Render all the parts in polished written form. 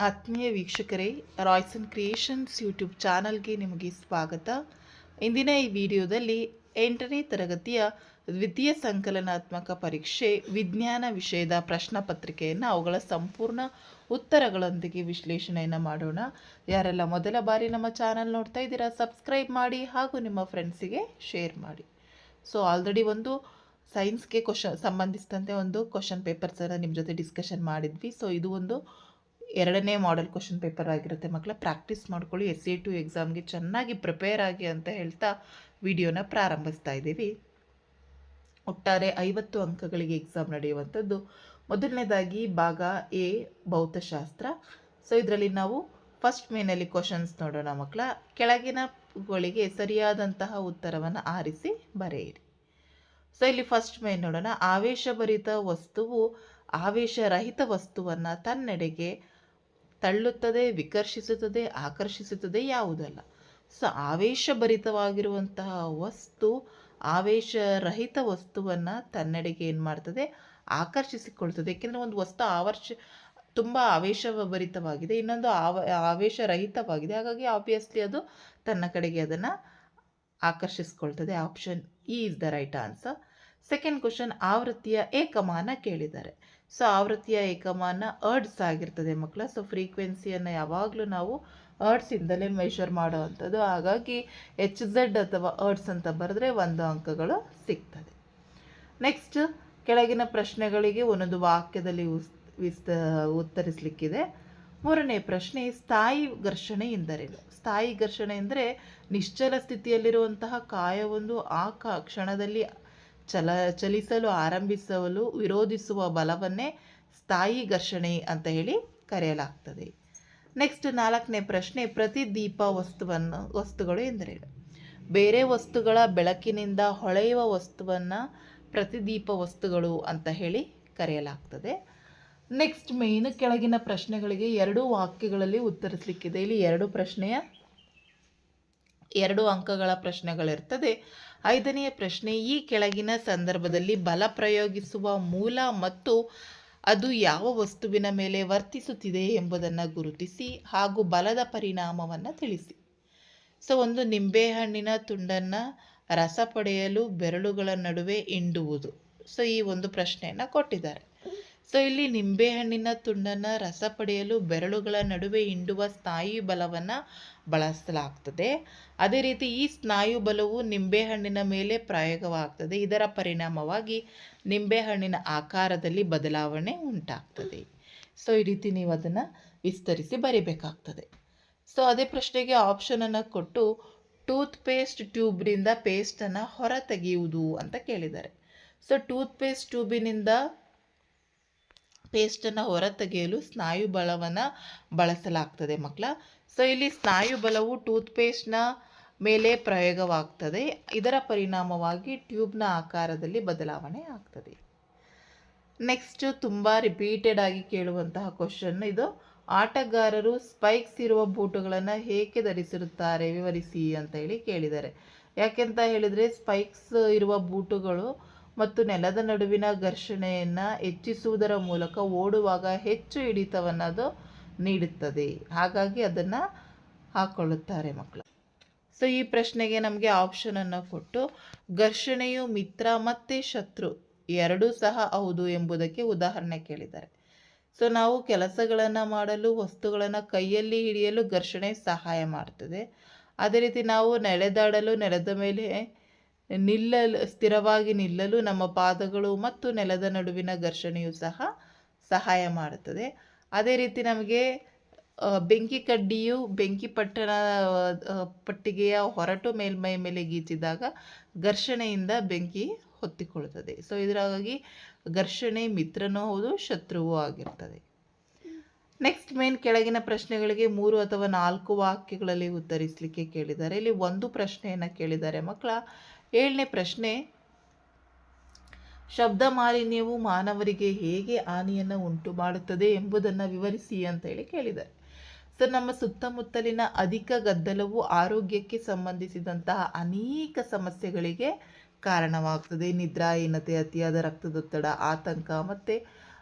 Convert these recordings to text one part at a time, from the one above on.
ಆತ್ಮೀಯ ವೀಕ್ಷಕರೇ, Royson creations YouTube ಚಾನಲ್ಗೆ ನಿಮಗೆ ಸ್ವಾಗತ. ಇಂದಿನ ಈ ವಿಡಿಯೋದಲ್ಲಿ 8ನೇ ತರಗತಿಯ ದ್ವಿತೀಯ ಸಂಕಲನಾತ್ಮಕ ಪರೀಕ್ಷೆ ವಿಜ್ಞಾನ ವಿಷಯದ ಪ್ರಶ್ನೆ ಪತ್ರಿಕೆಯನ್ನು ಅವುಗಳ ಸಂಪೂರ್ಣ ಉತ್ತರಗಳೊಂದಿಗೆ ವಿಶ್ಲೇಷಣೆಯನ್ನು ಮಾಡೋಣ. ಯಾರೆಲ್ಲ ಮೊದಲ ಬಾರಿ ನಮ್ಮ ಚಾನಲ್ ನೋಡ್ತಾ ಇದ್ದೀರಾ, ಸಬ್ಸ್ಕ್ರೈಬ್ ಮಾಡಿ ಹಾಗೂ ನಿಮ್ಮ ಫ್ರೆಂಡ್ಸಿಗೆ ಶೇರ್ ಮಾಡಿ. ಸೊ ಆಲ್ರೆಡಿ ಒಂದು ಸೈನ್ಸ್ಗೆ ಸಂಬಂಧಿಸಿದಂತೆ ಒಂದು ಕ್ವಶನ್ ಪೇಪರ್ಸನ್ನು ನಿಮ್ಮ ಜೊತೆ ಡಿಸ್ಕಷನ್ ಮಾಡಿದ್ವಿ. ಸೊ ಇದು ಒಂದು 2ನೇ ಮಾಡೆಲ್ ಕ್ವಶನ್ ಪೇಪರ್ ಆಗಿರುತ್ತೆ ಮಕ್ಕಳ. ಪ್ರಾಕ್ಟೀಸ್ ಮಾಡ್ಕೊಳ್ಳಿ, SA2 ಎಕ್ಸಾಮ್ಗೆ ಚೆನ್ನಾಗಿ ಪ್ರಿಪೇರ್ ಆಗಿ ಅಂತ ಹೇಳ್ತಾ ವಿಡಿಯೋನ ಪ್ರಾರಂಭಿಸ್ತಾ ಇದ್ದೀವಿ. ಒಟ್ಟಾರೆ 50 ಅಂಕಗಳಿಗೆ ಎಕ್ಸಾಮ್ ನಡೆಯುವಂಥದ್ದು. ಮೊದಲನೇದಾಗಿ ಭಾಗ ಎ ಭೌತಶಾಸ್ತ್ರ. ಸೊ ಇದರಲ್ಲಿ ನಾವು ಫಸ್ಟ್ ಮೇನಲ್ಲಿ ಕ್ವಶನ್ಸ್ ನೋಡೋಣ ಮಕ್ಕಳ. ಕೆಳಗಿನಗಳಿಗೆ ಸರಿಯಾದಂತಹ ಉತ್ತರವನ್ನು ಆರಿಸಿ ಬರೆಯಿರಿ. ಸೊ ಇಲ್ಲಿ ಫಸ್ಟ್ ಮೇನ್ ನೋಡೋಣ. ಆವೇಶಭರಿತ ವಸ್ತುವು ಆವೇಶರಹಿತ ವಸ್ತುವನ್ನು ತನ್ನೆಡೆಗೆ ತಳ್ಳುತ್ತದೆ, ವಿಕರ್ಷಿಸುತ್ತದೆ, ಆಕರ್ಷಿಸುತ್ತದೆ ಯಾವುದಲ್ಲ. ಸೊ ಆವೇಶಭರಿತವಾಗಿರುವಂತಹ ವಸ್ತು ಆವೇಶರಹಿತ ವಸ್ತುವನ್ನು ತನ್ನೆಡೆಗೆ ಏನು ಮಾಡ್ತದೆ, ಆಕರ್ಷಿಸಿಕೊಳ್ತದೆ. ಏಕೆಂದರೆ ಒಂದು ವಸ್ತು ತುಂಬ ಆವೇಶಭರಿತವಾಗಿದೆ, ಇನ್ನೊಂದು ಆವೇಶರಹಿತವಾಗಿದೆ. ಹಾಗಾಗಿ ಆಬ್ವಿಯಸ್ಲಿ ಅದು ತನ್ನ ಕಡೆಗೆ ಅದನ್ನು ಆಕರ್ಷಿಸ್ಕೊಳ್ತದೆ. Option E is the right answer. Second question, ಆವೃತ್ತಿಯ ಏಕಮಾನ ಕೇಳಿದ್ದಾರೆ. ಸೊ ಆವೃತ್ತಿಯ ಏಕಮಾನ ಅರ್ಡ್ಸ್ ಆಗಿರ್ತದೆ ಮಕ್ಕಳ. ಸೊ ಫ್ರೀಕ್ವೆನ್ಸಿಯನ್ನು ಯಾವಾಗಲೂ ನಾವು ಅರ್ಡ್ಸಿಂದಲೇ ಮೆಷರ್ ಮಾಡೋವಂಥದ್ದು. ಹಾಗಾಗಿ HZ ಅಥವಾ ಅರ್ಡ್ಸ್ ಅಂತ ಬರೆದ್ರೆ 1 ಅಂಕಗಳು ಸಿಗ್ತದೆ. ನೆಕ್ಸ್ಟ್, ಕೆಳಗಿನ ಪ್ರಶ್ನೆಗಳಿಗೆ ಒಂದೊಂದು ವಾಕ್ಯದಲ್ಲಿ ಉತ್ತರಿಸಲಿಕ್ಕಿದೆ. 3ನೇ ಪ್ರಶ್ನೆ, ಸ್ಥಾಯಿ ಘರ್ಷಣೆ ಎಂದರೇನು? ಸ್ಥಾಯಿ ಘರ್ಷಣೆ ಅಂದರೆ ನಿಶ್ಚಲ ಸ್ಥಿತಿಯಲ್ಲಿರುವಂತಹ ಕಾಯವೊಂದು ಆ ಕ್ಷಣದಲ್ಲಿ ಚಲಿಸಲು ಆರಂಭಿಸಲು ವಿರೋಧಿಸುವ ಬಲವನ್ನೇ ಸ್ಥಾಯಿ ಘರ್ಷಣೆ ಅಂತ ಹೇಳಿ ಕರೆಯಲಾಗ್ತದೆ. ನೆಕ್ಸ್ಟ್ 4ನೇ ಪ್ರಶ್ನೆ, ಪ್ರತಿದೀಪ ವಸ್ತುಗಳು ಎಂದರೇನು? ಬೇರೆ ವಸ್ತುಗಳ ಬೆಳಕಿನಿಂದ ಹೊಳೆಯುವ ವಸ್ತುವನ್ನು ಪ್ರತಿದೀಪ ವಸ್ತುಗಳು ಅಂತ ಹೇಳಿ ಕರೆಯಲಾಗ್ತದೆ. ನೆಕ್ಸ್ಟ್ ಮೇನ್, ಕೆಳಗಿನ ಪ್ರಶ್ನೆಗಳಿಗೆ 2 ವಾಕ್ಯಗಳಲ್ಲಿ ಉತ್ತರಿಸಲಿಕ್ಕಿದೆ. ಇಲ್ಲಿ 2 ಅಂಕಗಳ ಪ್ರಶ್ನೆಗಳಿರ್ತದೆ. 5ನೆಯ ಪ್ರಶ್ನೆ, ಈ ಕೆಳಗಿನ ಸಂದರ್ಭದಲ್ಲಿ ಬಲ ಪ್ರಯೋಗಿಸುವ ಮೂಲ ಮತ್ತು ಅದು ಯಾವ ವಸ್ತುವಿನ ಮೇಲೆ ವರ್ತಿಸುತ್ತಿದೆ ಎಂಬುದನ್ನು ಗುರುತಿಸಿ ಹಾಗೂ ಬಲದ ಪರಿಣಾಮವನ್ನು ತಿಳಿಸಿ. ಸೊ ಒಂದು ನಿಂಬೆಹಣ್ಣಿನ ತುಂಡನ್ನು ರಸ ಪಡೆಯಲು ಬೆರಳುಗಳ ನಡುವೆ ಹಿಂಡುವುದು. ಸೊ ಈ ಒಂದು ಪ್ರಶ್ನೆಯನ್ನು ಕೊಟ್ಟಿದ್ದಾರೆ. ಸೊ ಇಲ್ಲಿ ನಿಂಬೆಹಣ್ಣಿನ ತುಂಡನ್ನು ರಸ ಪಡೆಯಲು ಬೆರಳುಗಳ ನಡುವೆ ಹಿಂಡುವ ಸ್ನಾಯು ಬಲವನ್ನು ಬಳಸಲಾಗ್ತದೆ. ಅದೇ ರೀತಿ ಈ ಸ್ನಾಯು ಬಲವು ನಿಂಬೆಹಣ್ಣಿನ ಮೇಲೆ ಪ್ರಯೋಗವಾಗ್ತದೆ. ಇದರ ಪರಿಣಾಮವಾಗಿ ನಿಂಬೆಹಣ್ಣಿನ ಆಕಾರದಲ್ಲಿ ಬದಲಾವಣೆ ಉಂಟಾಗ್ತದೆ. ಸೊ ಈ ರೀತಿ ನೀವು ಅದನ್ನು ವಿಸ್ತರಿಸಿ ಬರಿಬೇಕಾಗ್ತದೆ. ಸೊ ಅದೇ ಪ್ರಶ್ನೆಗೆ ಆಪ್ಷನನ್ನು ಕೊಟ್ಟು ಟೂತ್ಪೇಸ್ಟ್ ಟ್ಯೂಬ್ನಿಂದ ಪೇಸ್ಟನ್ನು ಹೊರ ತೆಗೆಯುವುದು ಅಂತ ಕೇಳಿದ್ದಾರೆ. ಸೊ ಟೂತ್ಪೇಸ್ಟ್ ಟ್ಯೂಬಿನಿಂದ ಪೇಸ್ಟನ್ನು ಹೊರತೆಗೆಯಲು ಸ್ನಾಯು ಬಲವನ್ನು ಬಳಸಲಾಗ್ತದೆ ಮಕ್ಕಳ. ಸೊ ಇಲ್ಲಿ ಸ್ನಾಯು ಬಲವು ಟೂತ್ಪೇಸ್ಟ್ನ ಮೇಲೆ ಪ್ರಯೋಗವಾಗ್ತದೆ. ಇದರ ಪರಿಣಾಮವಾಗಿ ಟ್ಯೂಬ್ನ ಆಕಾರದಲ್ಲಿ ಬದಲಾವಣೆ ಆಗ್ತದೆ. ನೆಕ್ಸ್ಟ್, ತುಂಬ ರಿಪೀಟೆಡ್ ಆಗಿ ಕೇಳುವಂತಹ ಕ್ವಶನ್ ಇದು. ಆಟಗಾರರು ಸ್ಪೈಕ್ಸ್ ಇರುವ ಬೂಟುಗಳನ್ನು ಹೇಗೆ ಧರಿಸಿರುತ್ತಾರೆ ವಿವರಿಸಿ ಅಂತ ಹೇಳಿ ಕೇಳಿದ್ದಾರೆ. ಯಾಕೆಂತ ಹೇಳಿದರೆ ಸ್ಪೈಕ್ಸ್ ಇರುವ ಬೂಟುಗಳು ಮತ್ತು ನೆಲದ ನಡುವಿನ ಘರ್ಷಣೆಯನ್ನು ಹೆಚ್ಚಿಸುವುದರ ಮೂಲಕ ಓಡುವಾಗ ಹೆಚ್ಚು ಹಿಡಿತವನ್ನು ಅದು ನೀಡುತ್ತದೆ. ಹಾಗಾಗಿ ಅದನ್ನು ಹಾಕ್ಕೊಳ್ಳುತ್ತಾರೆ ಮಕ್ಕಳು. ಸೊ ಈ ಪ್ರಶ್ನೆಗೆ ನಮಗೆ ಆಪ್ಷನನ್ನು ಕೊಟ್ಟು ಘರ್ಷಣೆಯು ಮಿತ್ರ ಮತ್ತು ಶತ್ರು ಎರಡೂ ಸಹ ಹೌದು ಎಂಬುದಕ್ಕೆ ಉದಾಹರಣೆ ಕೇಳಿದ್ದಾರೆ. ಸೊ ನಾವು ಕೆಲಸಗಳನ್ನು ಮಾಡಲು ವಸ್ತುಗಳನ್ನು ಕೈಯಲ್ಲಿ ಹಿಡಿಯಲು ಘರ್ಷಣೆ ಸಹಾಯ ಮಾಡ್ತದೆ. ಅದೇ ರೀತಿ ನಾವು ನಡೆದಾಡಲು ನೆಲದ ಮೇಲೆ ಸ್ಥಿರವಾಗಿ ನಿಲ್ಲಲು ನಮ್ಮ ಪಾದಗಳು ಮತ್ತು ನೆಲದ ನಡುವಿನ ಘರ್ಷಣೆಯು ಸಹ ಸಹಾಯ ಮಾಡುತ್ತದೆ. ಅದೇ ರೀತಿ ನಮಗೆ ಬೆಂಕಿ ಕಡ್ಡಿಯು ಬೆಂಕಿ ಪಟ್ಟಿಗೆಯ ಹೊರಟು ಮೇಲ್ಮೈ ಮೇಲೆ ಗೀಚಿದಾಗ ಘರ್ಷಣೆಯಿಂದ ಬೆಂಕಿ ಹೊತ್ತಿಕೊಳ್ಳುತ್ತದೆ. ಸೊ ಇದರಾಗಿ ಘರ್ಷಣೆ ಮಿತ್ರನೂ ಹೌದು, ಶತ್ರುವೂ ಆಗಿರ್ತದೆ. ನೆಕ್ಸ್ಟ್ ಮೇನ್, ಕೆಳಗಿನ ಪ್ರಶ್ನೆಗಳಿಗೆ 3 ಅಥವಾ 4 ವಾಕ್ಯಗಳಲ್ಲಿ ಉತ್ತರಿಸಲಿಕ್ಕೆ ಕೇಳಿದ್ದಾರೆ. ಇಲ್ಲಿ ಒಂದು ಪ್ರಶ್ನೆಯನ್ನು ಕೇಳಿದ್ದಾರೆ ಮಕ್ಕಳ. 7ನೇ ಪ್ರಶ್ನೆ, ಶಬ್ದ ಮಾಲಿನ್ಯವು ಮಾನವರಿಗೆ ಹೇಗೆ ಹಾನಿಯನ್ನು ಉಂಟು ಮಾಡುತ್ತದೆ ಎಂಬುದನ್ನು ವಿವರಿಸಿ ಅಂತ ಹೇಳಿ ಕೇಳಿದ್ದಾರೆ. ಸೊ ನಮ್ಮ ಸುತ್ತಮುತ್ತಲಿನ ಅಧಿಕ ಗದ್ದಲವು ಆರೋಗ್ಯಕ್ಕೆ ಸಂಬಂಧಿಸಿದಂತಹ ಅನೇಕ ಸಮಸ್ಯೆಗಳಿಗೆ ಕಾರಣವಾಗ್ತದೆ. ನಿದ್ರಾಹೀನತೆ, ಅತಿಯಾದ ರಕ್ತದೊತ್ತಡ, ಆತಂಕ ಮತ್ತು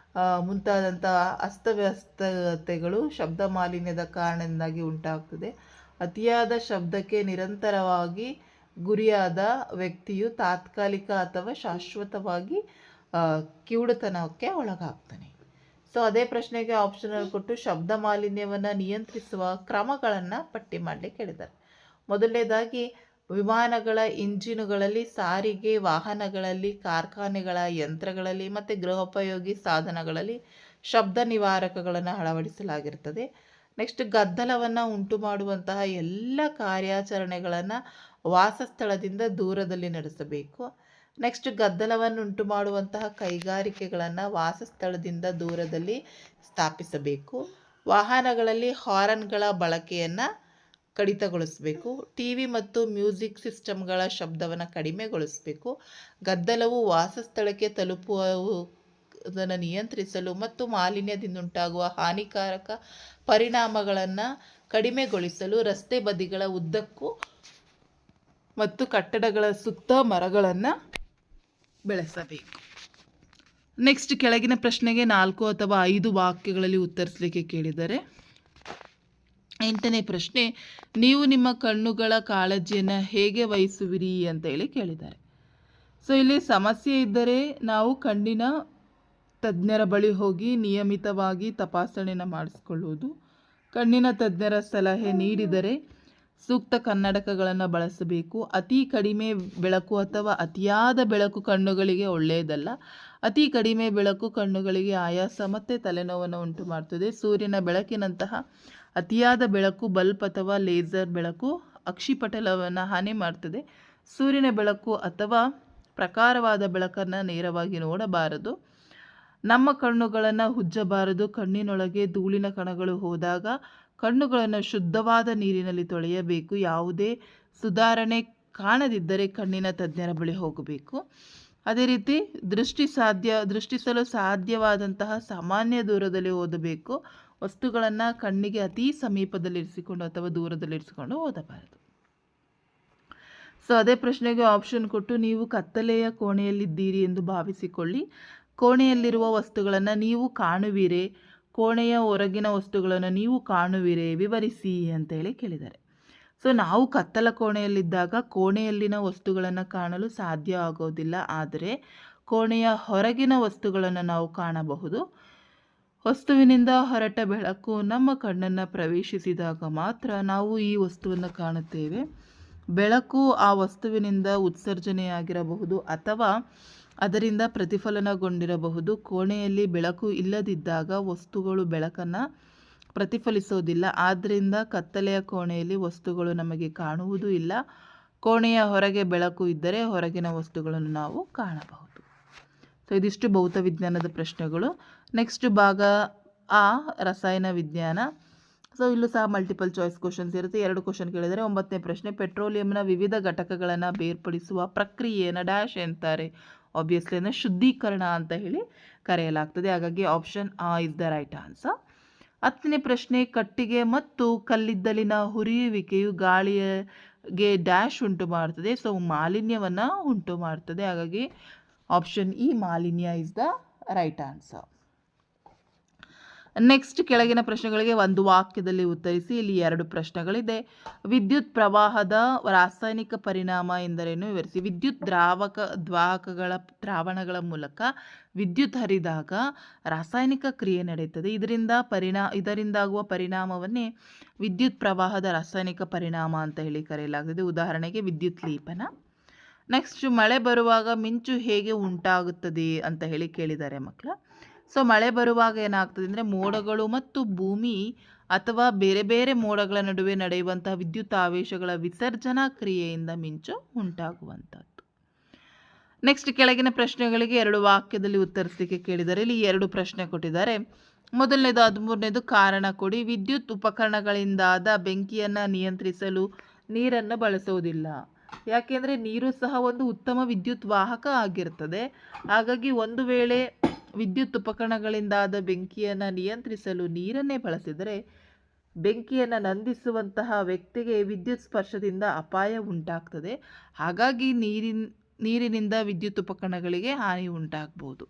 ಮುಂತಾದಂತಹ ಅಸ್ತವ್ಯಸ್ತತೆಗಳು ಶಬ್ದ ಮಾಲಿನ್ಯದ ಕಾರಣದಿಂದಾಗಿ ಉಂಟಾಗ್ತದೆ. ಅತಿಯಾದ ಶಬ್ದಕ್ಕೆ ನಿರಂತರವಾಗಿ ಗುರಿಯಾದ ವ್ಯಕ್ತಿಯು ತಾತ್ಕಾಲಿಕ ಅಥವಾ ಶಾಶ್ವತವಾಗಿ ಕಿವುಡುತನಕ್ಕೆ ಒಳಗಾಗ್ತಾನೆ. ಸೊ ಅದೇ ಪ್ರಶ್ನೆಗೆ ಆಪ್ಷನಲ್ ಕೊಟ್ಟು ಶಬ್ದ ಮಾಲಿನ್ಯವನ್ನು ನಿಯಂತ್ರಿಸುವ ಕ್ರಮಗಳನ್ನು ಪಟ್ಟಿ ಮಾಡಲಿಕ್ಕೆ ಹೇಳಿದ್ದಾರೆ. ಮೊದಲನೇದಾಗಿ ವಿಮಾನಗಳ ಇಂಜಿನುಗಳಲ್ಲಿ, ಸಾರಿಗೆ ವಾಹನಗಳಲ್ಲಿ, ಕಾರ್ಖಾನೆಗಳ ಯಂತ್ರಗಳಲ್ಲಿ ಮತ್ತು ಗೃಹೋಪಯೋಗಿ ಸಾಧನಗಳಲ್ಲಿ ಶಬ್ದ ನಿವಾರಕಗಳನ್ನು ಅಳವಡಿಸಲಾಗಿರ್ತದೆ. ನೆಕ್ಸ್ಟ್, ಗದ್ದಲವನ್ನು ಉಂಟು ಮಾಡುವಂತಹ ಎಲ್ಲ ಕಾರ್ಯಾಚರಣೆಗಳನ್ನು ವಾಸಸ್ಥಳದಿಂದ ದೂರದಲ್ಲಿ ನಡೆಸಬೇಕು. ನೆಕ್ಸ್ಟ್, ಗದ್ದಲವನ್ನು ಉಂಟು ಮಾಡುವಂತಹ ಕೈಗಾರಿಕೆಗಳನ್ನು ವಾಸಸ್ಥಳದಿಂದ ದೂರದಲ್ಲಿ ಸ್ಥಾಪಿಸಬೇಕು. ವಾಹನಗಳಲ್ಲಿ ಹಾರನ್ಗಳ ಬಳಕೆಯನ್ನು ಕಡಿತಗೊಳಿಸಬೇಕು. ಟಿವಿ ಮತ್ತು ಮ್ಯೂಸಿಕ್ ಸಿಸ್ಟಮ್ಗಳ ಶಬ್ದವನ್ನು ಕಡಿಮೆಗೊಳಿಸಬೇಕು. ಗದ್ದಲವು ವಾಸಸ್ಥಳಕ್ಕೆ ತಲುಪುವುದನ್ನು ನಿಯಂತ್ರಿಸಲು ಮತ್ತು ಮಾಲಿನ್ಯದಿಂದುಂಟಾಗುವ ಹಾನಿಕಾರಕ ಪರಿಣಾಮಗಳನ್ನು ಕಡಿಮೆಗೊಳಿಸಲು ರಸ್ತೆ ಬದಿಗಳ ಉದ್ದಕ್ಕೂ ಮತ್ತು ಕಟ್ಟಡಗಳ ಸುತ್ತ ಮರಗಳನ್ನು ಬೆಳೆಸಬೇಕು. ನೆಕ್ಸ್ಟ್, ಕೆಳಗಿನ ಪ್ರಶ್ನೆಗೆ 4 ಅಥವಾ 5 ವಾಕ್ಯಗಳಲ್ಲಿ ಉತ್ತರಿಸಲಿಕ್ಕೆ ಕೇಳಿದ್ದಾರೆ. 8ನೇ ಪ್ರಶ್ನೆ, ನೀವು ನಿಮ್ಮ ಕಣ್ಣುಗಳ ಕಾಳಜಿಯನ್ನು ಹೇಗೆ ವಹಿಸುವಿರಿ ಅಂತ ಹೇಳಿ ಕೇಳಿದ್ದಾರೆ. ಸೊ ಇಲ್ಲಿ ಸಮಸ್ಯೆ ಇದ್ದರೆ ನಾವು ಕಣ್ಣಿನ ತಜ್ಞರ ಬಳಿ ಹೋಗಿ ನಿಯಮಿತವಾಗಿ ತಪಾಸಣೆಯನ್ನು ಮಾಡಿಸ್ಕೊಳ್ಳುವುದು. ಕಣ್ಣಿನ ತಜ್ಞರ ಸಲಹೆ ನೀಡಿದರೆ ಸೂಕ್ತ ಕನ್ನಡಕಗಳನ್ನು ಬಳಸಬೇಕು. ಅತಿ ಕಡಿಮೆ ಬೆಳಕು ಅಥವಾ ಅತಿಯಾದ ಬೆಳಕು ಕಣ್ಣುಗಳಿಗೆ ಒಳ್ಳೆಯದಲ್ಲ. ಅತಿ ಕಡಿಮೆ ಬೆಳಕು ಕಣ್ಣುಗಳಿಗೆ ಆಯಾಸ ಮತ್ತು ತಲೆನೋವನ್ನು ಉಂಟು ಮಾಡ್ತದೆ. ಸೂರ್ಯನ ಬೆಳಕಿನಂತಹ ಅತಿಯಾದ ಬೆಳಕು, ಬಲ್ಬ್ ಅಥವಾ ಲೇಸರ್ ಬೆಳಕು ಅಕ್ಷಿಪಟಲವನ್ನು ಹಾನಿ ಮಾಡ್ತದೆ. ಸೂರ್ಯನ ಬೆಳಕು ಅಥವಾ ಪ್ರಖರವಾದ ಬೆಳಕನ್ನು ನೇರವಾಗಿ ನೋಡಬಾರದು. ನಮ್ಮ ಕಣ್ಣುಗಳನ್ನು ಉಜ್ಜಬಾರದು. ಕಣ್ಣಿನೊಳಗೆ ಧೂಳಿನ ಕಣಗಳು ಹೋದಾಗ ಕಣ್ಣುಗಳನ್ನು ಶುದ್ಧವಾದ ನೀರಿನಲ್ಲಿ ತೊಳೆಯಬೇಕು. ಯಾವುದೇ ಸುಧಾರಣೆ ಕಾಣದಿದ್ದರೆ ಕಣ್ಣಿನ ತಜ್ಞರ ಬಳಿ ಹೋಗಬೇಕು. ಅದೇ ರೀತಿ ದೃಷ್ಟಿಸಲು ಸಾಧ್ಯವಾದಂತಹ ಸಾಮಾನ್ಯ ದೂರದಲ್ಲಿ ಓದಬೇಕು. ವಸ್ತುಗಳನ್ನು ಕಣ್ಣಿಗೆ ಅತಿ ಸಮೀಪದಲ್ಲಿರಿಸಿಕೊಂಡು ಅಥವಾ ದೂರದಲ್ಲಿರಿಸಿಕೊಂಡು ಓದಬಾರದು. ಸೊ ಅದೇ ಪ್ರಶ್ನೆಗೆ ಆಪ್ಷನ್ ಕೊಟ್ಟು, ನೀವು ಕತ್ತಲೆಯ ಕೋಣೆಯಲ್ಲಿದ್ದೀರಿ ಎಂದು ಭಾವಿಸಿಕೊಳ್ಳಿ. ಕೋಣೆಯಲ್ಲಿರುವ ವಸ್ತುಗಳನ್ನು ನೀವು ಕಾಣುವಿರೇ? ಕೋಣೆಯ ಹೊರಗಿನ ವಸ್ತುಗಳನ್ನು ನೀವು ಕಾಣುವಿರೇ? ವಿವರಿಸಿ ಅಂತೇಳಿ ಕೇಳಿದ್ದಾರೆ. ಸೊ ನಾವು ಕತ್ತಲ ಕೋಣೆಯಲ್ಲಿದ್ದಾಗ ಕೋಣೆಯಲ್ಲಿನ ವಸ್ತುಗಳನ್ನು ಕಾಣಲು ಸಾಧ್ಯ ಆಗೋದಿಲ್ಲ. ಆದರೆ ಕೋಣೆಯ ಹೊರಗಿನ ವಸ್ತುಗಳನ್ನು ನಾವು ಕಾಣಬಹುದು. ವಸ್ತುವಿನಿಂದ ಹೊರಟ ಬೆಳಕು ನಮ್ಮ ಕಣ್ಣನ್ನು ಪ್ರವೇಶಿಸಿದಾಗ ಮಾತ್ರ ನಾವು ಈ ವಸ್ತುವನ್ನು ಕಾಣುತ್ತೇವೆ. ಬೆಳಕು ಆ ವಸ್ತುವಿನಿಂದ ಉತ್ಸರ್ಜನೆಯಾಗಿರಬಹುದು ಅಥವಾ ಅದರಿಂದ ಪ್ರತಿಫಲನಗೊಂಡಿರಬಹುದು. ಕೋಣೆಯಲ್ಲಿ ಬೆಳಕು ಇಲ್ಲದಿದ್ದಾಗ ವಸ್ತುಗಳು ಬೆಳಕನ್ನು ಪ್ರತಿಫಲಿಸೋದಿಲ್ಲ. ಆದ್ದರಿಂದ ಕತ್ತಲೆಯ ಕೋಣೆಯಲ್ಲಿ ವಸ್ತುಗಳು ನಮಗೆ ಕಾಣುವುದೂ ಇಲ್ಲ. ಕೋಣೆಯ ಹೊರಗೆ ಬೆಳಕು ಇದ್ದರೆ ಹೊರಗಿನ ವಸ್ತುಗಳನ್ನು ನಾವು ಕಾಣಬಹುದು. ಸೊ ಇದಿಷ್ಟು ಭೌತ ವಿಜ್ಞಾನದ ಪ್ರಶ್ನೆಗಳು. ನೆಕ್ಸ್ಟ್ ಭಾಗ ಆ ರಸಾಯನ ವಿಜ್ಞಾನ. ಸೊ ಇಲ್ಲೂ ಸಹ ಮಲ್ಟಿಪಲ್ ಚಾಯ್ಸ್ ಕ್ವಶನ್ಸ್ ಇರುತ್ತೆ. 2 ಕ್ವಶನ್ ಕೇಳಿದರೆ. 9ನೇ ಪ್ರಶ್ನೆ, ಪೆಟ್ರೋಲಿಯಂನ ವಿವಿಧ ಘಟಕಗಳನ್ನು ಬೇರ್ಪಡಿಸುವ ಪ್ರಕ್ರಿಯೆಯನ್ನು ಡ್ಯಾಶ್ ಎಂತಾರೆ? ಆಬ್ವಿಯಸ್ಲಿ ಅಂದರೆ ಶುದ್ಧೀಕರಣ ಅಂತ ಹೇಳಿ ಕರೆಯಲಾಗ್ತದೆ. ಹಾಗಾಗಿ ಆಪ್ಷನ್ ಆ ಇಸ್ ದ ರೈಟ್ ಆನ್ಸರ್. 10ನೇ ಪ್ರಶ್ನೆ, ಕಟ್ಟಿಗೆ ಮತ್ತು ಕಲ್ಲಿದ್ದಲಿನ ಹುರಿಯುವಿಕೆಯು ಗಾಳಿಗೆ ಡ್ಯಾಶ್ ಉಂಟು ಮಾಡ್ತದೆ? ಸೊ ಮಾಲಿನ್ಯವನ್ನು ಉಂಟು ಮಾಡ್ತದೆ. ಹಾಗಾಗಿ ಆಪ್ಷನ್ ಇ ಮಾಲಿನ್ಯ is the right answer. Next, ಕೆಳಗಿನ ಪ್ರಶ್ನೆಗಳಿಗೆ ಒಂದು ವಾಕ್ಯದಲ್ಲಿ ಉತ್ತರಿಸಿ. ಇಲ್ಲಿ 2 ಪ್ರಶ್ನೆಗಳಿದೆ. ವಿದ್ಯುತ್ ಪ್ರವಾಹದ ರಾಸಾಯನಿಕ ಪರಿಣಾಮ ಎಂದರೇನು? ವಿವರಿಸಿ. ವಿದ್ಯುತ್ ದ್ರಾವಕಗಳ ದ್ರಾವಣಗಳ ಮೂಲಕ ವಿದ್ಯುತ್ ಹರಿದಾಗ ರಾಸಾಯನಿಕ ಕ್ರಿಯೆ ನಡೆಯುತ್ತದೆ. ಇದರಿಂದಾಗುವ ಪರಿಣಾಮವನ್ನೇ ವಿದ್ಯುತ್ ಪ್ರವಾಹದ ರಾಸಾಯನಿಕ ಪರಿಣಾಮ ಅಂತ ಹೇಳಿ ಕರೆಯಲಾಗುತ್ತದೆ. ಉದಾಹರಣೆಗೆ ವಿದ್ಯುತ್ ಲೇಪನ. ನೆಕ್ಸ್ಟ್, ಮಳೆ ಬರುವಾಗ ಮಿಂಚು ಹೇಗೆ ಉಂಟಾಗುತ್ತದೆ ಅಂತ ಹೇಳಿ ಕೇಳಿದ್ದಾರೆ ಮಕ್ಕಳ. ಸೊ ಮಳೆ ಬರುವಾಗ ಏನಾಗ್ತದೆ ಅಂದರೆ ಮೋಡಗಳು ಮತ್ತು ಭೂಮಿ ಅಥವಾ ಬೇರೆ ಬೇರೆ ಮೋಡಗಳ ನಡುವೆ ನಡೆಯುವಂತಹ ವಿದ್ಯುತ್ ಆವೇಶಗಳ ವಿಸರ್ಜನಾ ಕ್ರಿಯೆಯಿಂದ ಮಿಂಚು ಉಂಟಾಗುವಂಥದ್ದು. ನೆಕ್ಸ್ಟ್, ಕೆಳಗಿನ ಪ್ರಶ್ನೆಗಳಿಗೆ 2 ವಾಕ್ಯದಲ್ಲಿ ಉತ್ತರಿಸಲಿಕ್ಕೆ ಕೇಳಿದ್ದಾರೆ. ಇಲ್ಲಿ 2 ಪ್ರಶ್ನೆ ಕೊಟ್ಟಿದ್ದಾರೆ. ಮೊದಲನೇದು 13ನೇದು ಕಾರಣ ಕೊಡಿ. ವಿದ್ಯುತ್ ಉಪಕರಣಗಳಿಂದಾದ ಬೆಂಕಿಯನ್ನು ನಿಯಂತ್ರಿಸಲು ನೀರನ್ನು ಬಳಸುವುದಿಲ್ಲ. ಯಾಕೆಂದರೆ ನೀರು ಸಹ ಒಂದು ಉತ್ತಮ ವಿದ್ಯುತ್ ವಾಹಕ ಆಗಿರ್ತದೆ. ಹಾಗಾಗಿ ಒಂದು ವೇಳೆ ವಿದ್ಯುತ್ ಉಪಕರಣಗಳಿಂದಾದ ಬೆಂಕಿಯನ್ನು ನಿಯಂತ್ರಿಸಲು ನೀರನ್ನೇ ಬಳಸಿದರೆ ಬೆಂಕಿಯನ್ನು ನಂದಿಸುವಂತಹ ವ್ಯಕ್ತಿಗೆ ವಿದ್ಯುತ್ ಸ್ಪರ್ಶದಿಂದ ಅಪಾಯ ಉಂಟಾಗ್ತದೆ. ಹಾಗಾಗಿ ನೀರಿನಿಂದ ವಿದ್ಯುತ್ ಉಪಕರಣಗಳಿಗೆ ಹಾನಿ ಉಂಟಾಗ್ಬೋದು.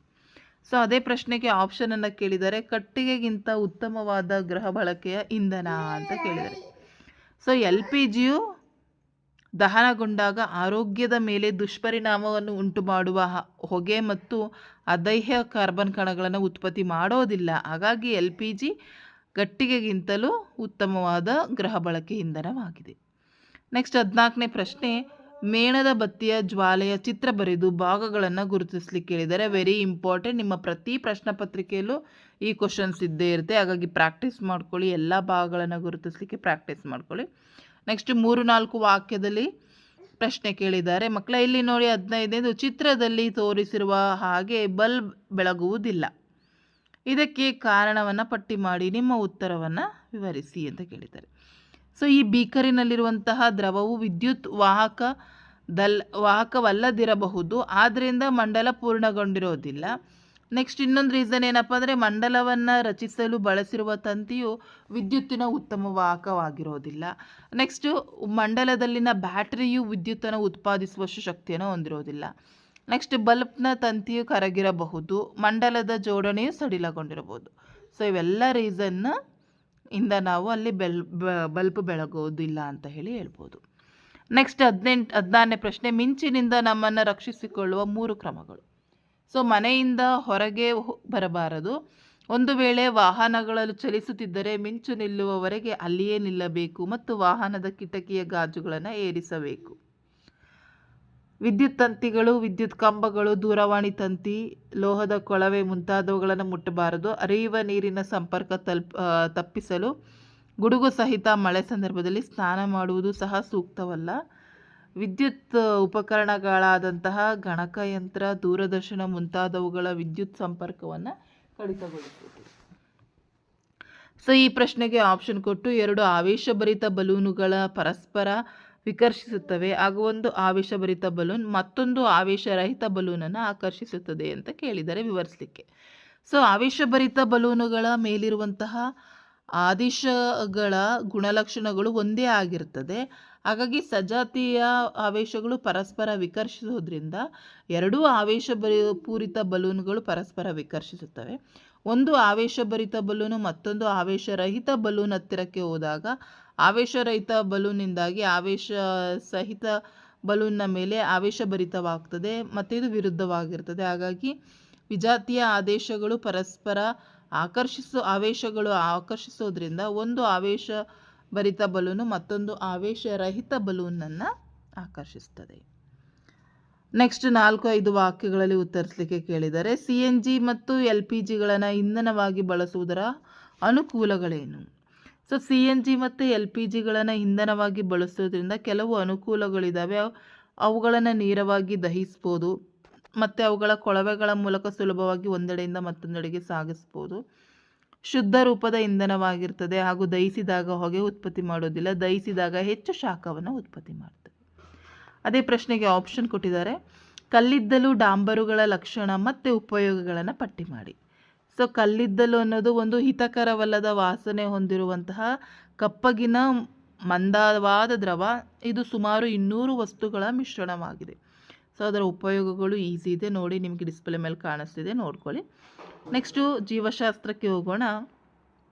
ಸೊ ಅದೇ ಪ್ರಶ್ನೆಗೆ ಆಪ್ಷನನ್ನು ಕೇಳಿದರೆ ಕಟ್ಟಿಗೆಗಿಂತ ಉತ್ತಮವಾದ ಗೃಹ ಬಳಕೆಯ ಇಂಧನ ಅಂತ ಕೇಳಿದ್ದಾರೆ. ಸೊ ಎಲ್ ಪಿ ಜಿಯು ದಹನಗೊಂಡಾಗ ಆರೋಗ್ಯದ ಮೇಲೆ ದುಷ್ಪರಿಣಾಮವನ್ನು ಉಂಟು ಮಾಡುವ ಹೊಗೆ ಮತ್ತು ಅಸಹ್ಯ ಕಾರ್ಬನ್ ಕಣಗಳನ್ನು ಉತ್ಪತ್ತಿ ಮಾಡೋದಿಲ್ಲ. ಹಾಗಾಗಿ ಎಲ್ ಪಿ ಜಿ ಕಟ್ಟಿಗೆಗಿಂತಲೂ ಉತ್ತಮವಾದ ಗೃಹ ಬಳಕೆ ಇಂಧನವಾಗಿದೆ. ನೆಕ್ಸ್ಟ್ 14ನೇ ಪ್ರಶ್ನೆ, ಮೇಣದ ಬತ್ತಿಯ ಜ್ವಾಲೆಯ ಚಿತ್ರ ಬರೆದು ಭಾಗಗಳನ್ನು ಗುರುತಿಸಲಿಕ್ಕೆ ಹೇಳಿದರೆ. ವೆರಿ ಇಂಪಾರ್ಟೆಂಟ್, ನಿಮ್ಮ ಪ್ರತಿ ಪ್ರಶ್ನೆ ಪತ್ರಿಕೆಯಲ್ಲೂ ಈ ಕ್ವಶನ್ಸ್ ಇದ್ದೇ ಇರುತ್ತೆ. ಹಾಗಾಗಿ ಪ್ರಾಕ್ಟೀಸ್ ಮಾಡ್ಕೊಳ್ಳಿ, ಎಲ್ಲ ಭಾಗಗಳನ್ನು ಗುರುತಿಸಲಿಕ್ಕೆ ಪ್ರಾಕ್ಟೀಸ್ ಮಾಡ್ಕೊಳ್ಳಿ. ನೆಕ್ಸ್ಟ್ 3-4 ವಾಕ್ಯದಲ್ಲಿ ಪ್ರಶ್ನೆ ಕೇಳಿದ್ದಾರೆ. ಮಕ್ಕಳ ಇಲ್ಲಿ ನೋಡಿ 15ನೇದು, ಚಿತ್ರದಲ್ಲಿ ತೋರಿಸಿರುವ ಹಾಗೆ ಬಲ್ಬ್ ಬೆಳಗುವುದಿಲ್ಲ, ಇದಕ್ಕೆ ಕಾರಣವನ್ನು ಪಟ್ಟಿ ಮಾಡಿ ನಿಮ್ಮ ಉತ್ತರವನ್ನು ವಿವರಿಸಿ ಅಂತ ಕೇಳಿದ್ದಾರೆ. ಸೊ ಈ ಬೀಕರಿನಲ್ಲಿರುವಂತಹ ದ್ರವವು ವಿದ್ಯುತ್ ವಾಹಕವಲ್ಲದಿರಬಹುದು, ಆದ್ದರಿಂದ ಮಂಡಲ ಪೂರ್ಣಗೊಂಡಿರೋದಿಲ್ಲ. ನೆಕ್ಸ್ಟ್ ಇನ್ನೊಂದು ರೀಸನ್ ಏನಪ್ಪ ಅಂದರೆ ಮಂಡಲವನ್ನು ರಚಿಸಲು ಬಳಸಿರುವ ತಂತಿಯು ವಿದ್ಯುತ್ತಿನ ಉತ್ತಮ ವಾಹಕವಾಗಿರೋದಿಲ್ಲ. ನೆಕ್ಸ್ಟು ಮಂಡಲದಲ್ಲಿನ ಬ್ಯಾಟರಿಯು ವಿದ್ಯುತ್ತನ್ನು ಉತ್ಪಾದಿಸುವಷ್ಟು ಶಕ್ತಿಯನ್ನು ಹೊಂದಿರೋದಿಲ್ಲ. ನೆಕ್ಸ್ಟ್ ಬಲ್ಬ್ನ ತಂತಿಯು ಕರಗಿರಬಹುದು, ಮಂಡಲದ ಜೋಡಣೆಯು ಸಡಿಲಗೊಂಡಿರಬಹುದು. ಸೊ ಇವೆಲ್ಲ ರೀಸನ್ನ ಇಂದ ನಾವು ಅಲ್ಲಿ ಬಲ್ಬ್ ಬೆಳಗೋದಿಲ್ಲ ಅಂತ ಹೇಳ್ಬೋದು. ನೆಕ್ಸ್ಟ್ 16ನೇ ಪ್ರಶ್ನೆ, ಮಿಂಚಿನಿಂದ ನಮ್ಮನ್ನು ರಕ್ಷಿಸಿಕೊಳ್ಳುವ 3 ಕ್ರಮಗಳು. ಸೊ ಮನೆಯಿಂದ ಹೊರಗೆ ಬರಬಾರದು. ಒಂದು ವೇಳೆ ವಾಹನಗಳು ಚಲಿಸುತ್ತಿದ್ದರೆ ಮಿಂಚು ನಿಲ್ಲುವವರೆಗೆ ಅಲ್ಲಿಯೇ ನಿಲ್ಲಬೇಕು ಮತ್ತು ವಾಹನದ ಕಿಟಕಿಯ ಗಾಜುಗಳನ್ನು ಏರಿಸಬೇಕು. ವಿದ್ಯುತ್ ತಂತಿಗಳು, ವಿದ್ಯುತ್ ಕಂಬಗಳು, ದೂರವಾಣಿ ತಂತಿ, ಲೋಹದ ಕೊಳವೆ ಮುಂತಾದವುಗಳನ್ನು ಮುಟ್ಟಬಾರದು. ಹರಿಯುವ ನೀರಿನ ಸಂಪರ್ಕ ತಪ್ಪಿಸಲು ಗುಡುಗು ಸಹಿತ ಮಳೆ ಸಂದರ್ಭದಲ್ಲಿ ಸ್ನಾನ ಮಾಡುವುದು ಸಹ ಸೂಕ್ತವಲ್ಲ. ವಿದ್ಯುತ್ ಉಪಕರಣಗಳಾದಂತಹ ಗಣಕಯಂತ್ರ, ದೂರದರ್ಶನ ಮುಂತಾದವುಗಳ ವಿದ್ಯುತ್ ಸಂಪರ್ಕವನ್ನು ಕಡಿತಗೊಳಿಸುವುದು. ಸೊ ಈ ಪ್ರಶ್ನೆಗೆ ಆಪ್ಷನ್ ಕೊಟ್ಟು 2 ಆವೇಶಭರಿತ ಬಲೂನುಗಳ ಪರಸ್ಪರ ವಿಕರ್ಷಿಸುತ್ತವೆ ಹಾಗೂ ಒಂದು ಆವೇಶಭರಿತ ಬಲೂನ್ ಮತ್ತೊಂದು ಆವೇಶರಹಿತ ಬಲೂನನ್ನು ಆಕರ್ಷಿಸುತ್ತದೆ ಅಂತ ಕೇಳಿದರೆ ವಿವರಿಸಲಿಕ್ಕೆ. ಸೊ ಆವೇಶಭರಿತ ಬಲೂನುಗಳ ಮೇಲಿರುವಂತಹ ಆದೇಶಗಳ ಗುಣಲಕ್ಷಣಗಳು ಒಂದೇ ಆಗಿರ್ತದೆ. ಹಾಗಾಗಿ ಸಜಾತಿಯ ಆವೇಶಗಳು ಪರಸ್ಪರ ವಿಕರ್ಷಿಸೋದ್ರಿಂದ 2 ಆವೇಶಪೂರಿತ ಬಲೂನ್ಗಳು ಪರಸ್ಪರ ವಿಕರ್ಷಿಸುತ್ತವೆ. ಒಂದು ಆವೇಶಭರಿತ ಬಲೂನು ಮತ್ತೊಂದು ಆವೇಶರಹಿತ ಬಲೂನ್ ಹತ್ತಿರಕ್ಕೆ ಹೋದಾಗ ಆವೇಶರಹಿತ ಬಲೂನ್ನಿಂದಾಗಿ ಆವೇಶ ಸಹಿತ ಬಲೂನ್ನ ಮೇಲೆ ಆವೇಶಭರಿತವಾಗ್ತದೆ ಮತ್ತು ಇದು ವಿರುದ್ಧವಾಗಿರ್ತದೆ. ಹಾಗಾಗಿ ವಿಜಾತಿಯ ಆದೇಶಗಳು ಪರಸ್ಪರ ಆವೇಶಗಳು ಆಕರ್ಷಿಸೋದ್ರಿಂದ ಒಂದು ಆವೇಶಭರಿತ ಬಲೂನು ಮತ್ತೊಂದು ಆವೇಶರಹಿತ ಬಲೂನನ್ನು ಆಕರ್ಷಿಸ್ತದೆ. ನೆಕ್ಸ್ಟ್ 4-5 ವಾಕ್ಯಗಳಲ್ಲಿ ಉತ್ತರಿಸಲಿಕ್ಕೆ ಕೇಳಿದರೆ. CNG ಮತ್ತು LPG ಗಳನ್ನು ಇಂಧನವಾಗಿ ಬಳಸುವುದರ ಅನುಕೂಲಗಳೇನು? ಸೊ CNG ಮತ್ತು LPG ಗಳನ್ನು ಇಂಧನವಾಗಿ ಬಳಸೋದ್ರಿಂದ ಕೆಲವು ಅನುಕೂಲಗಳಿದ್ದಾವೆ. ಅವುಗಳನ್ನು ನೇರವಾಗಿ ದಹಿಸ್ಬೋದು ಮತ್ತು ಅವುಗಳ ಕೊಳವೆಗಳ ಮೂಲಕ ಸುಲಭವಾಗಿ ಒಂದೆಡೆಯಿಂದ ಮತ್ತೊಂದೆಡೆಗೆ ಸಾಗಿಸ್ಬೋದು. ಶುದ್ಧ ರೂಪದ ಇಂಧನವಾಗಿರ್ತದೆ ಹಾಗೂ ದಹಿಸಿದಾಗ ಹೊಗೆ ಉತ್ಪತ್ತಿ ಮಾಡೋದಿಲ್ಲ, ದಹಿಸಿದಾಗ ಹೆಚ್ಚು ಶಾಖವನ್ನು ಉತ್ಪತ್ತಿ ಮಾಡ್ತದೆ. ಅದೇ ಪ್ರಶ್ನೆಗೆ ಆಪ್ಷನ್ ಕೊಟ್ಟಿದ್ದಾರೆ. ಕಲ್ಲಿದ್ದಲು ಡಾಂಬರುಗಳ ಲಕ್ಷಣ ಮತ್ತು ಉಪಯೋಗಗಳನ್ನು ಪಟ್ಟಿ ಮಾಡಿ. ಸೊ ಕಲ್ಲಿದ್ದಲು ಅನ್ನೋದು ಒಂದು ಹಿತಕರವಲ್ಲದ ವಾಸನೆ ಹೊಂದಿರುವಂತಹ ಕಪ್ಪಗಿನ ಮಂದವಾದ ದ್ರವ. ಇದು ಸುಮಾರು 200 ವಸ್ತುಗಳ ಮಿಶ್ರಣವಾಗಿದೆ. ಸೊ ಅದರ ಉಪಯೋಗಗಳು ಈಸಿ ಇದೆ ನೋಡಿ, ನಿಮಗೆ ಡಿಸ್ಪ್ಲೇ ಮೇಲೆ ಕಾಣಿಸ್ತಿದೆ, ನೋಡ್ಕೊಳ್ಳಿ. ನೆಕ್ಸ್ಟು ಜೀವಶಾಸ್ತ್ರಕ್ಕೆ ಹೋಗೋಣ.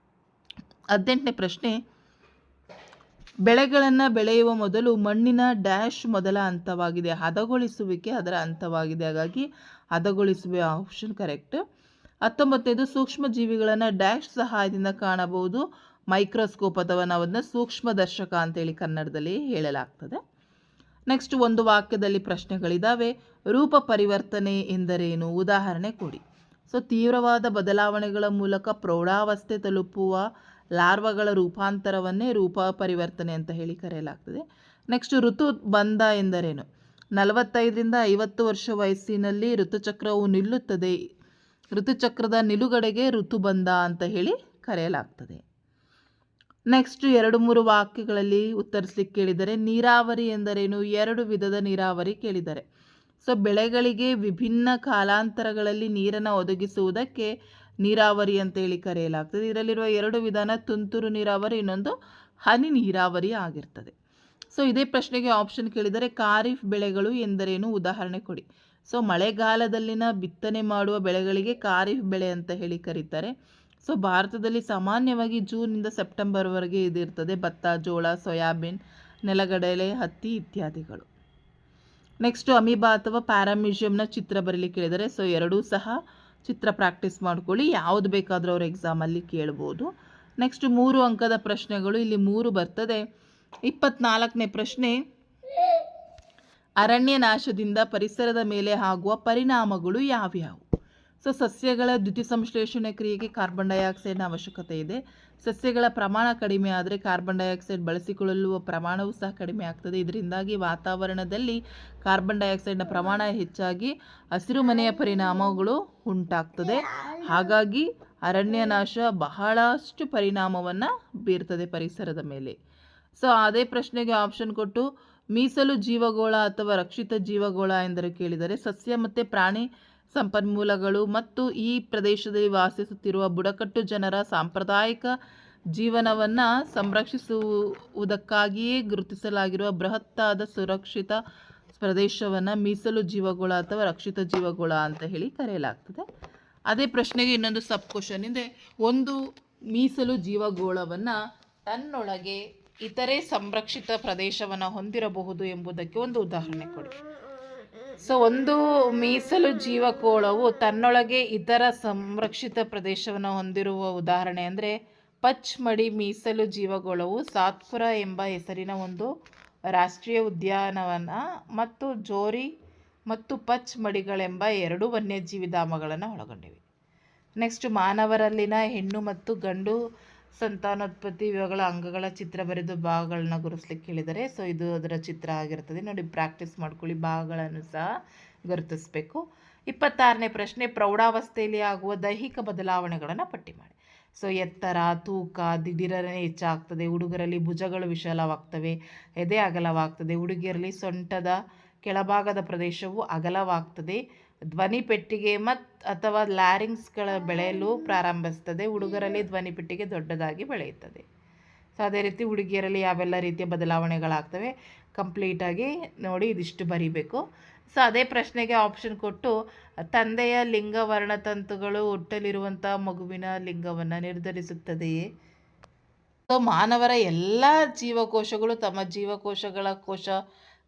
18ನೇ ಪ್ರಶ್ನೆ, ಬೆಳೆಗಳನ್ನು ಬೆಳೆಯುವ ಮೊದಲು ಮಣ್ಣಿನ ಡ್ಯಾಶ್ ಮೊದಲ ಹಂತವಾಗಿದೆ, ಹದಗೊಳಿಸುವಿಕೆ ಅದರ ಹಂತವಾಗಿದೆ. ಹಾಗಾಗಿ ಹದಗೊಳಿಸುವ ಆಪ್ಷನ್ ಕರೆಕ್ಟ್. 19ನೇದು, ಸೂಕ್ಷ್ಮ ಜೀವಿಗಳನ್ನು ಡ್ಯಾಶ್ ಸಹಾಯದಿಂದ ಕಾಣಬಹುದು, ಮೈಕ್ರೋಸ್ಕೋಪ್ ಅಥವಾ ನಾವದನ್ನ ಸೂಕ್ಷ್ಮದರ್ಶಕ ಅಂತೇಳಿ ಕನ್ನಡದಲ್ಲಿ ಹೇಳಲಾಗ್ತದೆ. ನೆಕ್ಸ್ಟ್ ಒಂದು ವಾಕ್ಯದಲ್ಲಿ ಪ್ರಶ್ನೆಗಳಿದ್ದಾವೆ. ರೂಪ ಪರಿವರ್ತನೆ ಎಂದರೇನು? ಉದಾಹರಣೆ ಕೊಡಿ. ಸೊ ತೀವ್ರವಾದ ಬದಲಾವಣೆಗಳ ಮೂಲಕ ಪ್ರೌಢಾವಸ್ಥೆ ತಲುಪುವ ಲಾರ್ವಗಳ ರೂಪಾಂತರವನ್ನೇ ರೂಪ ಪರಿವರ್ತನೆ ಅಂತ ಹೇಳಿ ಕರೆಯಲಾಗ್ತದೆ. ನೆಕ್ಸ್ಟ್ ಋತು ಬಂಧ ಎಂದರೇನು? 45ರಿಂದ 50 ವರ್ಷ ವಯಸ್ಸಿನಲ್ಲಿ ಋತುಚಕ್ರವು ನಿಲ್ಲುತ್ತದೆ. ಋತುಚಕ್ರದ ನಿಲುಗಡೆಗೆ ಋತುಬಂಧ ಅಂತ ಹೇಳಿ ಕರೆಯಲಾಗ್ತದೆ. ನೆಕ್ಸ್ಟ್ 2-3 ವಾಕ್ಯಗಳಲ್ಲಿ ಉತ್ತರಿಸಲಿಕ್ಕೆ ಕೇಳಿದರೆ. ನೀರಾವರಿ ಎಂದರೇನು? 2 ವಿಧದ ನೀರಾವರಿ ಕೇಳಿದ್ದಾರೆ. ಸೊ ಬೆಳೆಗಳಿಗೆ ವಿಭಿನ್ನ ಕಾಲಾಂತರಗಳಲ್ಲಿ ನೀರನ್ನು ಒದಗಿಸುವುದಕ್ಕೆ ನೀರಾವರಿ ಅಂತೇಳಿ ಕರೆಯಲಾಗ್ತದೆ. ಇದರಲ್ಲಿರುವ 2 ವಿಧಾನ ತುಂತುರು ನೀರಾವರಿ, ಇನ್ನೊಂದು ಹನಿ ನೀರಾವರಿ ಆಗಿರ್ತದೆ. ಸೊ ಇದೇ ಪ್ರಶ್ನೆಗೆ ಆಪ್ಷನ್ ಕೇಳಿದರೆ. ಖಾರಿಫ್ ಬೆಳೆಗಳು ಎಂದರೇನು? ಉದಾಹರಣೆ ಕೊಡಿ. ಸೊ ಮಳೆಗಾಲದಲ್ಲಿನ ಬಿತ್ತನೆ ಮಾಡುವ ಬೆಳೆಗಳಿಗೆ ಖಾರಿಫ್ ಬೆಳೆ ಅಂತ ಹೇಳಿ ಕರೀತಾರೆ. ಸೊ ಭಾರತದಲ್ಲಿ ಸಾಮಾನ್ಯವಾಗಿ ಜೂನಿಂದ ಸೆಪ್ಟೆಂಬರ್ವರೆಗೆ ಇದಿರ್ತದೆ. ಭತ್ತ, ಜೋಳ, ಸೋಯಾಬೀನ್, ನೆಲಗಡಲೆ, ಹತ್ತಿ ಇತ್ಯಾದಿಗಳು. ನೆಕ್ಸ್ಟು ಅಮೀಬಾ ಅಥವಾ ಪ್ಯಾರಾಮ್ಯೂಸಿಯಂನ ಚಿತ್ರ ಬರಲಿಕ್ಕೆ ಹೇಳಿದರೆ. ಸೊ ಎರಡೂ ಸಹ ಚಿತ್ರ ಪ್ರಾಕ್ಟೀಸ್ ಮಾಡ್ಕೊಳ್ಳಿ, ಯಾವುದು ಬೇಕಾದರೂ ಅವ್ರ ಎಕ್ಸಾಮಲ್ಲಿ ಕೇಳ್ಬೋದು. ನೆಕ್ಸ್ಟ್ 3 ಅಂಕದ ಪ್ರಶ್ನೆಗಳು ಇಲ್ಲಿ 3 ಬರ್ತದೆ. 24ನೇ ಪ್ರಶ್ನೆ, ಅರಣ್ಯ ನಾಶದಿಂದ ಪರಿಸರದ ಮೇಲೆ ಆಗುವ ಪರಿಣಾಮಗಳು ಯಾವ್ಯಾವು? ಸೊ ಸಸ್ಯಗಳ ದ್ಯುತಿಸಂಶ್ಲೇಷಣೆ ಕ್ರಿಯೆಗೆ ಕಾರ್ಬನ್ ಡೈಆಕ್ಸೈಡ್ನ ಅವಶ್ಯಕತೆ ಇದೆ. ಸಸ್ಯಗಳ ಪ್ರಮಾಣ ಕಡಿಮೆ ಆದರೆ ಕಾರ್ಬನ್ ಡೈಆಕ್ಸೈಡ್ ಬಳಸಿಕೊಳ್ಳುವ ಪ್ರಮಾಣವೂ ಸಹ ಕಡಿಮೆ ಆಗ್ತದೆ. ಇದರಿಂದಾಗಿ ವಾತಾವರಣದಲ್ಲಿ ಕಾರ್ಬನ್ ಡೈಆಕ್ಸೈಡ್ನ ಪ್ರಮಾಣ ಹೆಚ್ಚಾಗಿ ಹಸಿರುಮನೆಯ ಪರಿಣಾಮಗಳು ಉಂಟಾಗ್ತದೆ. ಹಾಗಾಗಿ ಅರಣ್ಯ ನಾಶ ಬಹಳಷ್ಟು ಪರಿಣಾಮವನ್ನು ಬೀರ್ತದೆ ಪರಿಸರದ ಮೇಲೆ. ಸೊ ಅದೇ ಪ್ರಶ್ನೆಗೆ ಆಪ್ಷನ್ ಕೊಟ್ಟು ಮೀಸಲು ಜೀವಗೋಳ ಅಥವಾ ರಕ್ಷಿತ ಜೀವಗೋಳ ಎಂದರೆ ಕೇಳಿದರೆ, ಸಸ್ಯ ಮತ್ತು ಪ್ರಾಣಿ ಸಂಪನ್ಮೂಲಗಳು ಮತ್ತು ಈ ಪ್ರದೇಶದಲ್ಲಿ ವಾಸಿಸುತ್ತಿರುವ ಬುಡಕಟ್ಟು ಜನರ ಸಾಂಪ್ರದಾಯಿಕ ಜೀವನವನ್ನು ಸಂರಕ್ಷಿಸುವುದಕ್ಕಾಗಿಯೇ ಗುರುತಿಸಲಾಗಿರುವ ಬೃಹತ್ತಾದ ಸುರಕ್ಷಿತ ಪ್ರದೇಶವನ್ನು ಮೀಸಲು ಜೀವಗೋಳ ಅಥವಾ ರಕ್ಷಿತ ಜೀವಗೋಳ ಅಂತ ಹೇಳಿ ಕರೆಯಲಾಗ್ತದೆ. ಅದೇ ಪ್ರಶ್ನೆಗೆ ಇನ್ನೊಂದು ಸಬ್ ಕ್ವಶನ್ ಇದೆ. ಒಂದು ಮೀಸಲು ಜೀವಗೋಳವನ್ನು ತನ್ನೊಳಗೆ ಇತರೆ ಸಂರಕ್ಷಿತ ಪ್ರದೇಶವನ್ನು ಹೊಂದಿರಬಹುದು ಎಂಬುದಕ್ಕೆ ಒಂದು ಉದಾಹರಣೆ ಕೊಡಿ. ಸೊ ಒಂದು ಮೀಸಲು ಜೀವಗೋಳವು ತನ್ನೊಳಗೆ ಇತರ ಸಂರಕ್ಷಿತ ಪ್ರದೇಶವನ್ನು ಹೊಂದಿರುವ ಉದಾಹರಣೆ ಅಂದರೆ ಪಚ್ಮಡಿ ಮೀಸಲು ಜೀವಗೋಳವು ಸಾತ್ಪುರ ಎಂಬ ಹೆಸರಿನ ಒಂದು ರಾಷ್ಟ್ರೀಯ ಉದ್ಯಾನವನ ಮತ್ತು ಜೋರಿ ಮತ್ತು ಪಚ್ಮಡಿಗಳೆಂಬ 2 ವನ್ಯಜೀವಿ ಧಾಮಗಳನ್ನು ಒಳಗೊಂಡಿವೆ. ನೆಕ್ಸ್ಟ್, ಮಾನವರಲ್ಲಿನ ಹೆಣ್ಣು ಮತ್ತು ಗಂಡು ಸಂತಾನೋತ್ಪತ್ತಿ ಇವುಗಳ ಅಂಗಗಳ ಚಿತ್ರ ಬರೆದು ಭಾಗಗಳನ್ನ ಗುರುತಿಸ್ಲಿಕ್ಕೆ ಹೇಳಿದರೆ. ಸೊ ಇದು ಅದರ ಚಿತ್ರ ಆಗಿರ್ತದೆ. ನೋಡಿ, ಪ್ರಾಕ್ಟೀಸ್ ಮಾಡ್ಕೊಳ್ಳಿ, ಭಾಗಗಳನ್ನು ಸಹ ಗುರುತಿಸಬೇಕು. 26ನೇ ಪ್ರಶ್ನೆ, ಪ್ರೌಢಾವಸ್ಥೆಯಲ್ಲಿ ಆಗುವ ದೈಹಿಕ ಬದಲಾವಣೆಗಳನ್ನು ಪಟ್ಟಿ ಮಾಡಿ. ಸೊ ಎತ್ತರ, ತೂಕ ದಿಢೀರನೆ ಹೆಚ್ಚಾಗ್ತದೆ. ಹುಡುಗರಲ್ಲಿ ಭುಜಗಳು ವಿಶಾಲವಾಗ್ತವೆ, ಎದೆ ಅಗಲವಾಗ್ತದೆ. ಹುಡುಗಿಯರಲ್ಲಿ ಸೊಂಟದ ಕೆಳಭಾಗದ ಪ್ರದೇಶವು ಅಗಲವಾಗ್ತದೆ. ಧ್ವನಿ ಪೆಟ್ಟಿಗೆ ಅಥವಾ ಲ್ಯಾರಿಂಗ್ಸ್ಗಳ ಬೆಳೆಯಲು ಪ್ರಾರಂಭಿಸ್ತದೆ. ಹುಡುಗರಲ್ಲಿ ಧ್ವನಿ ಪೆಟ್ಟಿಗೆ ದೊಡ್ಡದಾಗಿ ಬೆಳೆಯುತ್ತದೆ. ಸೊ ಅದೇ ರೀತಿ ಹುಡುಗಿಯರಲ್ಲಿ ಯಾವೆಲ್ಲ ರೀತಿಯ ಬದಲಾವಣೆಗಳಾಗ್ತವೆ ಕಂಪ್ಲೀಟಾಗಿ ನೋಡಿ, ಇದಿಷ್ಟು ಬರೀಬೇಕು. ಸೊ ಅದೇ ಪ್ರಶ್ನೆಗೆ ಆಪ್ಷನ್ ಕೊಟ್ಟು ತಂದೆಯ ಲಿಂಗ ವರ್ಣತಂತುಗಳು ಹುಟ್ಟಲಿರುವಂಥ ಮಗುವಿನ ಲಿಂಗವನ್ನು ನಿರ್ಧರಿಸುತ್ತದೆಯೇ? ಸೊ ಮಾನವರ ಎಲ್ಲ ಜೀವಕೋಶಗಳು ತಮ್ಮ ಜೀವಕೋಶಗಳ ಕೋಶ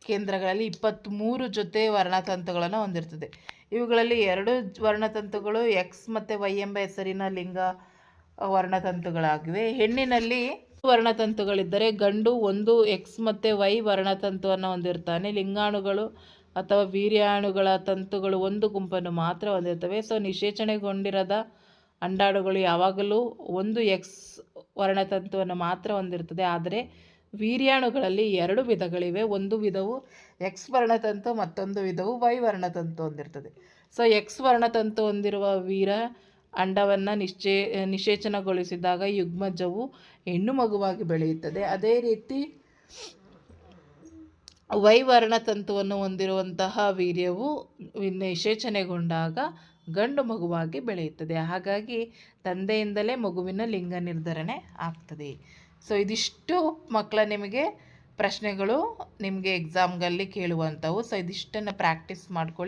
ಕೇಂದ್ರಗಳಲ್ಲಿ 23 ಜೊತೆ ವರ್ಣತಂತುಗಳನ್ನು ಹೊಂದಿರ್ತದೆ. ಇವುಗಳಲ್ಲಿ 2 ವರ್ಣತಂತುಗಳು ಎಕ್ಸ್ ಮತ್ತು ವೈ ಎಂಬ ಹೆಸರಿನ ಲಿಂಗ ವರ್ಣತಂತುಗಳಾಗಿವೆ. ಹೆಣ್ಣಿನಲ್ಲಿ ವರ್ಣತಂತುಗಳಿದ್ದರೆ ಗಂಡು 1 ಎಕ್ಸ್ ಮತ್ತು ವೈ ವರ್ಣತಂತುವನ್ನು ಹೊಂದಿರ್ತಾನೆ. ಲಿಂಗಾಣುಗಳು ಅಥವಾ ವೀರ್ಯಾಣುಗಳ ತಂತುಗಳು 1 ಗುಂಪನ್ನು ಮಾತ್ರ ಹೊಂದಿರ್ತವೆ. ಸೊ ನಿಷೇಚನೆಗೊಂಡಿರದ ಅಂಡಾಣುಗಳು ಯಾವಾಗಲೂ 1 ಎಕ್ಸ್ ವರ್ಣತಂತುವನ್ನು ಮಾತ್ರ ಹೊಂದಿರ್ತದೆ. ಆದರೆ ವೀರ್ಯಾಣುಗಳಲ್ಲಿ 2 ವಿಧಗಳಿವೆ. ಒಂದು ವಿಧವು ಎಕ್ಸ್ ವರ್ಣತಂತು, ಮತ್ತೊಂದು ವಿಧವು ವೈ ವರ್ಣತಂತು ಹೊಂದಿರ್ತದೆ. ಸೊ ಎಕ್ಸ್ ವರ್ಣತಂತು ಹೊಂದಿರುವ ವೀರ ಅಂಡವನ್ನು ನಿಷೇಚನಗೊಳಿಸಿದಾಗ ಯುಗ್ಮಜವು ಹೆಣ್ಣು ಮಗುವಾಗಿ ಬೆಳೆಯುತ್ತದೆ. ಅದೇ ರೀತಿ ವೈ ವರ್ಣತಂತುವನ್ನು ಹೊಂದಿರುವಂತಹ ವೀರ್ಯವು ನಿಷೇಚನೆಗೊಂಡಾಗ ಗಂಡು ಮಗುವಾಗಿ ಬೆಳೆಯುತ್ತದೆ. ಹಾಗಾಗಿ ತಂದೆಯಿಂದಲೇ ಮಗುವಿನ ಲಿಂಗ ನಿರ್ಧರಣೆ ಆಗ್ತದೆ. ಸೊ ಇದಿಷ್ಟು ಮಕ್ಕಳ ನಿಮಗೆ ಪ್ರಶ್ನೆಗಳು ನಿಮಗೆ ಎಕ್ಸಾಮ್ಗಳಲ್ಲಿ ಕೇಳುವಂಥವು. ಸೊ ಇದಿಷ್ಟನ್ನು ಪ್ರಾಕ್ಟೀಸ್ ಮಾಡ್ಕೊಳ್ಳಿ.